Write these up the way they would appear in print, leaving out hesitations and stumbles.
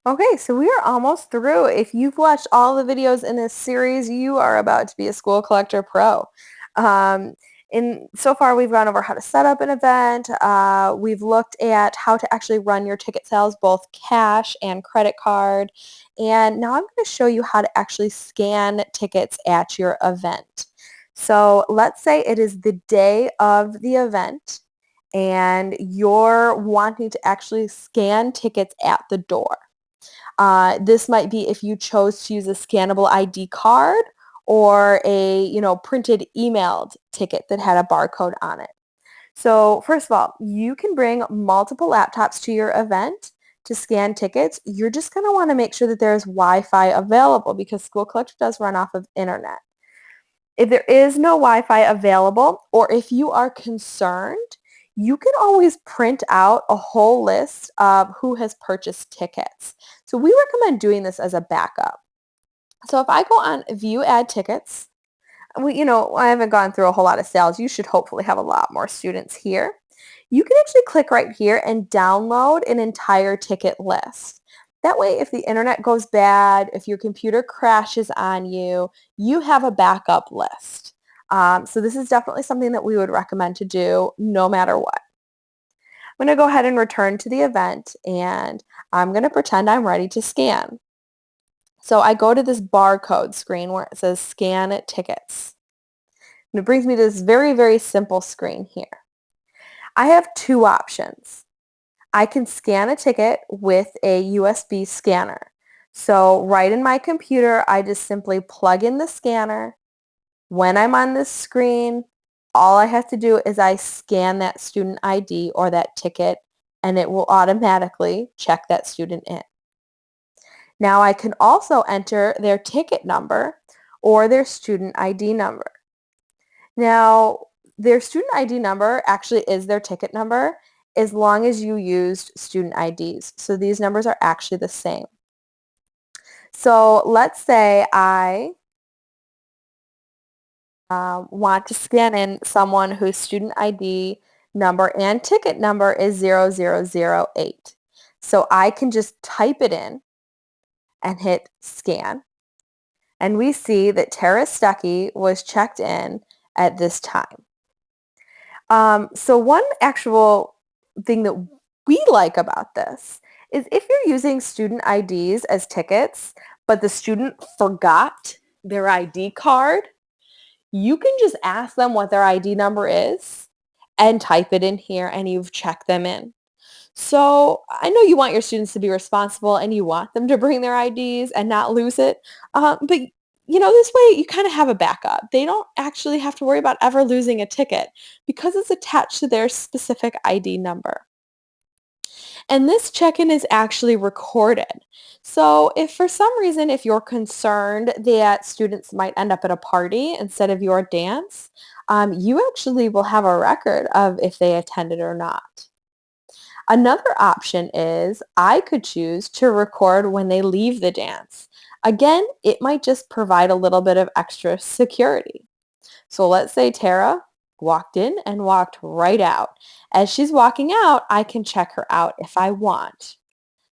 Okay, so we are almost through. If you've watched all the videos in this series, you are about to be a School Collector Pro. Um, so far, we've gone over how to set up an event. We've looked at how to actually run your ticket sales, both cash and credit card. And now I'm going to show you how to actually scan tickets at your event. So let's say it is the day of the event and you're wanting to actually scan tickets at the door. This might be if you chose to use a scannable ID card or a, printed emailed ticket that had a barcode on it. So first of all, you can bring multiple laptops to your event to scan tickets. You're just going to want to make sure that there's Wi-Fi available because School Collector does run off of internet. If there is no Wi-Fi available, or if you are concerned, you can always print out a whole list of who has purchased tickets. So we recommend doing this as a backup. So if I go on View Add Tickets, I haven't gone through a whole lot of sales. You should hopefully have a lot more students here. You can actually click right here and download an entire ticket list. That way, if the internet goes bad, if your computer crashes on you, you have a backup list. So this is definitely something that we would recommend to do no matter what. I'm going to go ahead and return to the event, and I'm going to pretend I'm ready to scan. So I go to this barcode screen where it says Scan Tickets. And it brings me to this very, very simple screen here. I have two options. I can scan a ticket with a USB scanner. So right in my computer, I just simply plug in the scanner. When I'm on this screen, all I have to do is I scan that student ID or that ticket, and it will automatically check that student in. Now I can also enter their ticket number or their student ID number. Now, their student ID number actually is their ticket number as long as you used student IDs. So these numbers are actually the same. So let's say I want to scan in someone whose student ID number and ticket number is 0008. So I can just type it in and hit scan. And we see that Tara Stuckey was checked in at this time. So one actual thing that we like about this is if you're using student IDs as tickets, but the student forgot their ID card, you can just ask them what their ID number is and type it in here and you've checked them in. So I know you want your students to be responsible and you want them to bring their IDs and not lose it, but this way you kind of have a backup. They don't actually have to worry about ever losing a ticket because it's attached to their specific ID number. And this check-in is actually recorded. So if for some reason, if you're concerned that students might end up at a party instead of your dance, you actually will have a record of if they attended or not. Another option is I could choose to record when they leave the dance. Again, it might just provide a little bit of extra security. So let's say Tara walked in and walked right out. As she's walking out, I can check her out if I want.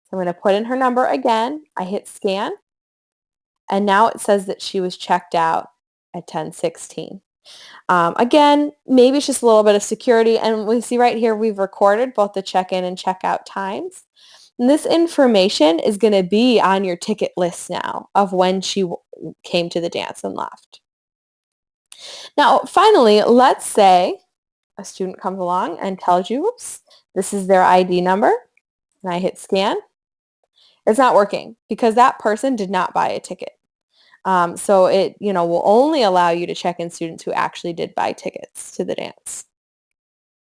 So I'm going to put in her number again. I hit scan, and now it says that she was checked out at 10:16. Again, maybe it's just a little bit of security, and we see right here we've recorded both the check-in and check-out times. And this information is going to be on your ticket list now of when she came to the dance and left. Now, finally, let's say a student comes along and tells you, oops, this is their ID number, and I hit scan. It's not working because that person did not buy a ticket. So it, will only allow you to check in students who actually did buy tickets to the dance.